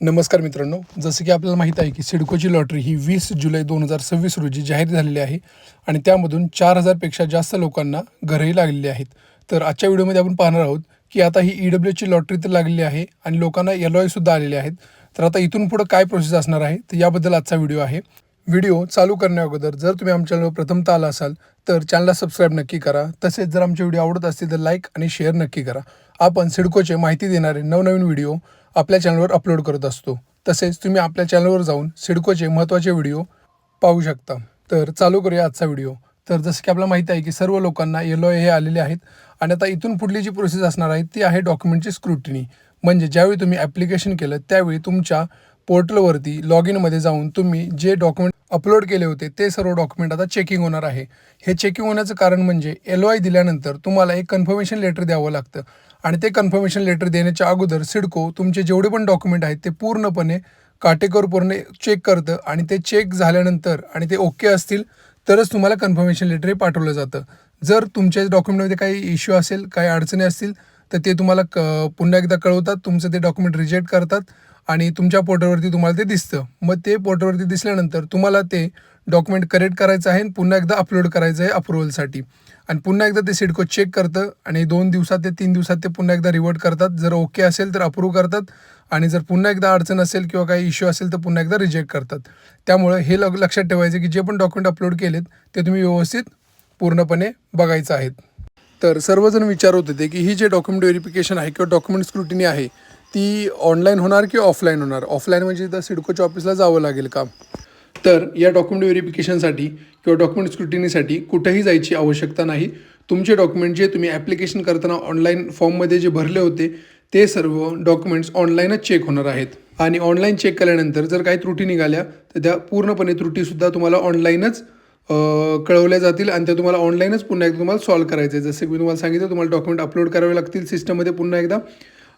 नमस्कार मित्रांनो, जसं की आपल्याला माहीत आहे की सिडकोची लॉटरी ही 20 जुलै 2026 रोजी जाहीर झालेली आहे आणि त्यामधून 4,000पेक्षा जास्त लोकांना घरही लागलेली आहेत. तर आजच्या व्हिडिओमध्ये आपण पाहणार आहोत की आता ही EWची लॉटरी तर लागलेली आहे आणि लोकांना LOIसुद्धा आलेले आहेत. तर आता इथून पुढं काय प्रोसेस असणार आहे, तर याबद्दल आजचा व्हिडिओ आहे. व्हिडिओ चालू करण्याअगोदर जर तुम्ही आमच्या चॅनलवर प्रथमतः आला असाल तर चॅनलला सबस्क्राईब नक्की करा. तसेच जर आमचे व्हिडिओ आवडत असतील तर लाईक आणि शेअर नक्की करा. आपण सिडकोचे माहिती देणारे नवनवीन व्हिडिओ आपल्या चॅनलवर अपलोड करत असतो. तसेच तुम्ही आपल्या चॅनलवर जाऊन सिडकोचे महत्त्वाचे व्हिडिओ पाहू शकता. तर चालू करूया आजचा व्हिडिओ. तर जसं की आपल्याला माहिती आहे की सर्व लोकांना LOI हे आलेले आहेत आणि आता इथून पुढली जी प्रोसेस असणार आहे ती आहे डॉक्युमेंटची स्क्रुटिनी. म्हणजे ज्यावेळी तुम्ही ॲप्लिकेशन केलं त्यावेळी तुमच्या पोर्टलवरती लॉग इनमध्ये जाऊन तुम्ही जे डॉक्युमेंट अपलोड केले होते ते सर्व डॉक्युमेंट आता चेकिंग होणार आहे. हे चेकिंग होण्याचं कारण म्हणजे LOI दिल्यानंतर तुम्हाला एक कन्फर्मेशन लेटर द्यावं लागतं आणि ते कन्फर्मेशन लेटर देण्याच्या अगोदर सिडको तुमचे जेवढे पण डॉक्युमेंट आहेत ते पूर्णपणे काटेकोरपणे चेक करतं आणि ते चेक झाल्यानंतर आणि ते ओके असतील तरच तुम्हाला कन्फर्मेशन लेटर हे पाठवलं जातं. जर तुमच्या डॉक्युमेंटमध्ये काही इश्यू असेल, काही अडचणी असतील तर ते तुम्हाला पुन्हा एकदा कळवतात, तुमचं ते डॉक्युमेंट रिजेक्ट करतात आणि तुमच्या पोर्टलवरती तुम्हाला ते दिसतं. मग ते पोर्टलवरती दिसल्यानंतर तुम्हाला ते डॉक्युमेंट करेक्ट करायचं आहे आणि पुन्हा एकदा अपलोड करायचं आहे अप्रूव्हलसाठी आणि पुन्हा एकदा ते सिडको चेक करतं आणि 2 दिवसात ते 3 दिवसात ते पुन्हा एकदा रिव्हर्ट करतात. जर ओके असेल तर अप्रूव्ह करतात आणि जर पुन्हा एकदा अडचण असेल किंवा काही इश्यू असेल तर पुन्हा एकदा रिजेक्ट करतात. त्यामुळे हे लक्षात ठेवायचं की जे पण डॉक्युमेंट अपलोड केलेत ते तुम्ही व्यवस्थित पूर्णपणे बघायचं आहेत. तर सर्वजण विचारत होते की ही जे डॉक्युमेंट व्हेरिफिकेशन आहे किंवा डॉक्युमेंट स्क्रुटिनी आहे ती ऑनलाईन होणार की ऑफलाईन होणार. ऑफलाईन म्हणजे तर सिडकोच्या ऑफिसला जावं लागेल का. तर या डॉक्युमेंट व्हेरिफिकेशनसाठी किंवा डॉक्युमेंट स्क्रुटिनीसाठी कुठेही जायची आवश्यकता नाही. तुमचे डॉक्युमेंट जे तुम्ही ॲप्लिकेशन करताना ऑनलाईन फॉर्ममध्ये जे भरले होते ते सर्व डॉक्युमेंट्स ऑनलाईनच चेक होणार आहेत आणि ऑनलाईन चेक केल्यानंतर जर काही त्रुटी निघाल्या तर त्या पूर्णपणे त्रुटीसुद्धा तुम्हाला ऑनलाईनच कळवल्या जातील आणि त्या तुम्हाला ऑनलाईनच पुन्हा एकदा तुम्हाला सॉल्व्ह करायचं आहे. जसं की मी तुम्हाला सांगितलं, तुम्हाला डॉक्युमेंट अपलोड करावे लागतील सिस्टममध्ये पुन्हा एकदा.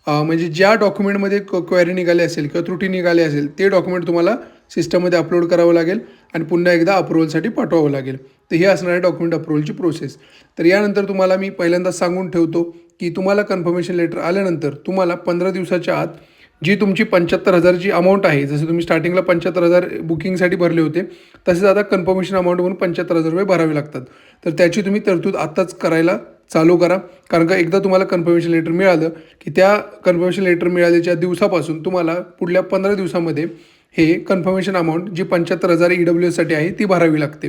म्हणजे ज्या डॉक्युमेंटमध्ये क्वेरी निघाली असेल किंवा त्रुटी निघाली असेल ते डॉक्युमेंट तुम्हाला सिस्टममध्ये अपलोड करावं लागेल आणि पुन्हा एकदा अप्रूव्हलसाठी पाठवावं लागेल. तर हे असणार आहे डॉक्युमेंट अप्रूव्हलची प्रोसेस. तर यानंतर तुम्हाला मी पहिल्यांदा सांगून ठेवतो की तुम्हाला कन्फर्मेशन लेटर आल्यानंतर तुम्हाला 15 दिवसाच्या आत जी तुमची 75,000ची अमाऊंट आहे, जसं तुम्ही स्टार्टिंगला 75,000 बुकिंगसाठी भरले होते तसेच आता कन्फर्मेशन अमाऊंट म्हणून 75,000 रुपये भरावे लागतात. तर त्याची तुम्ही तरतूद आत्ताच करायला चालू करा. कारण का एकदा तुम्हाला कन्फर्मेशन लेटर मिळालं की त्या कन्फर्मेशन लेटर मिळाल्याच्या दिवसापासून तुम्हाला पुढल्या 15 दिवसामध्ये हे कन्फर्मेशन अमाऊंट जी 75,000 EWSसाठी आहे ती भरावी लागते.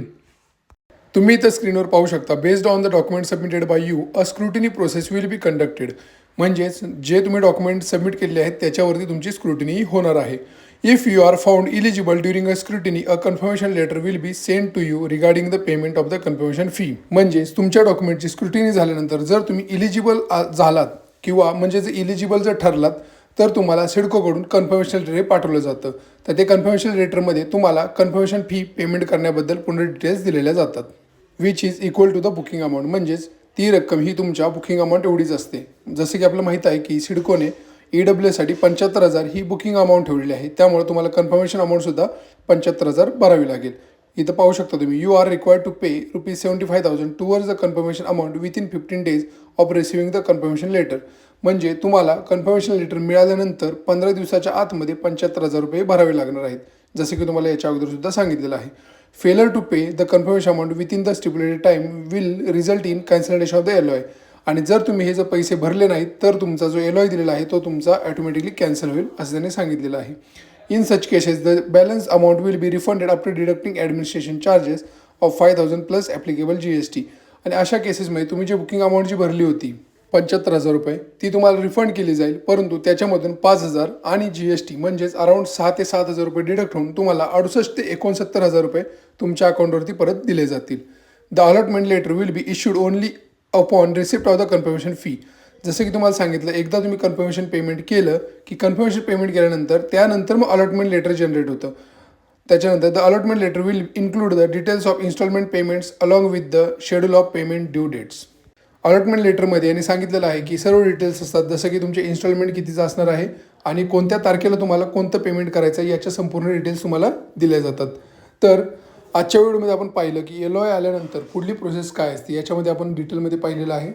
तुम्ही इथं स्क्रीनवर पाहू शकता, based on the document submitted by you a scrutiny process will be conducted. म्हणजेच जे तुम्ही डॉक्युमेंट सबमिट केले आहेत त्याच्यावरती तुमची स्क्रुटिनी होणार आहे. If you are found eligible during a scrutiny a confirmation letter will be send to you regarding the payment of the confirmation fee. म्हणजेच तुमच्या डॉक्युमेंटची स्क्रुटिनी झाल्यानंतर जर तुम्ही इलिजिबल झालात किंवा म्हणजे जर इलिजिबल जर ठरलात तर तुम्हाला सिडकोकडून कन्फर्मेशन लेटर हे पाठवलं जातं. तर ते कन्फर्मेशन लेटरमध्ये तुम्हाला कन्फर्मेशन फी पेमेंट करण्याबद्दल पूर्ण डिटेल्स दिलेल्या जातात. Which is equal to the booking amount. म्हणजेच ती रक्कम ही तुमच्या बुकिंग अमाऊंट एवढीच असते. जसं की आपल्याला माहीत आहे की सिडकोने EWSसाठी 75,000 ही बुकिंग अमाऊंट ठेवलेली आहे. त्यामुळे तुम्हाला कन्फर्मेशन अमाऊंटसुद्धा 75,000 भरावी लागेल. इथं पाहू शकता तुम्ही, you are required to pay ₹75,000 towards the confirmation amount within 15 days of receiving the confirmation letter. म्हणजे तुम्हाला कन्फर्मेशन लेटर मिळाल्यानंतर 15 दिवसाच्या आतमध्ये 75,000 रुपये भरावे लागणार आहेत. जसे की तुम्हाला याच्या अगोदरसुद्धा सांगितलेलं आहे. Failure to pay the confirmation amount within the stipulated time will result in cancellation of the LOI. आणि जर तुम्ही हे जर पैसे भरले नाहीत तर तुमचा जो LOI दिलेला आहे तो तुमचा ऑटोमॅटिकली कॅन्सल होईल असं त्यांनी सांगितलेलं आहे. In such cases the balance amount will be refunded after deducting administration charges of 5,000 plus applicable GST. आणि अशा केसेसमध्ये तुम्ही जी बुकिंग अमाऊंट जी भरली होती 75,000 रुपये ती तुम्हाला रिफंड केली जाईल, परंतु त्याच्यामधून 5,000 आणि GST म्हणजेच अराऊंड 6,000 ते 7,000 रुपये डिडक्ट होऊन तुम्हाला 68,000 ते 69,000 रुपये तुमच्या अकाउंटवरती परत दिले जातील. The allotment letter will be issued only upon receipt of the confirmation fee. जसं की तुम्हाला सांगितलं, एकदा तुम्ही कन्फर्मेशन पेमेंट केलं की कन्फर्मेशन पेमेंट केल्यानंतर त्यानंतर मग अलॉटमेंट लेटर जनरेट होतं. त्याच्यानंतर the allotment letter will include the details of installment payments along with the schedule of payment due dates. Allotment लेटरमध्ये यांनी सांगितलेलं आहे की सर्व डिटेल्स असतात, जसं की तुमचे इन्स्टॉलमेंट कितीचं असणार आहे आणि कोणत्या तारखेला तुम्हाला कोणतं पेमेंट करायचं आहे याच्या संपूर्ण डिटेल्स तुम्हाला दिल्या जातात. तर आजच्या व्हिडिओमध्ये आपण पाहिलं की LOI आल्यानंतर पुढली प्रोसेस काय असते याच्यामध्ये आपण डिटेलमध्ये पाहिलेलं आहे.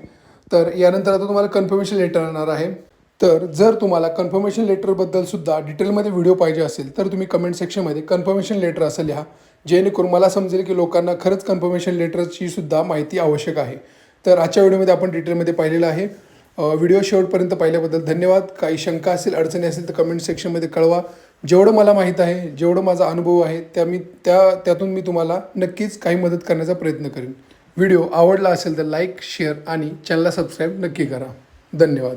तर यानंतर आता तुम्हाला कन्फर्मेशन लेटर येणार आहे. तर जर तुम्हाला कन्फर्मेशन लेटरबद्दल सुद्धा डिटेलमध्ये व्हिडिओ पाहिजे असेल तर तुम्ही कमेंट सेक्शनमध्ये कन्फर्मेशन लेटर असं लिहा, जेणेकरून मला समजेल की लोकांना खरंच कन्फर्मेशन लेटरची सुद्धा माहिती आवश्यक आहे. तर आजच्या व्हिडिओमध्ये आपण डिटेलमध्ये पाहिलेलं आहे. व्हिडिओ शेवटपर्यंत पाहिल्याबद्दल धन्यवाद. काही शंका असेल, अडचणी असेल तर कमेंट सेक्शनमध्ये कळवा. जेवढं मला माहीत आहे, जेवढं माझा अनुभव आहे त्यातून मी तुम्हाला नक्कीच काही मदत करण्याचा प्रयत्न करेन. व्हिडिओ आवडला असेल तर लाईक, शेअर आणि चॅनलला सबस्क्राईब नक्की करा. धन्यवाद.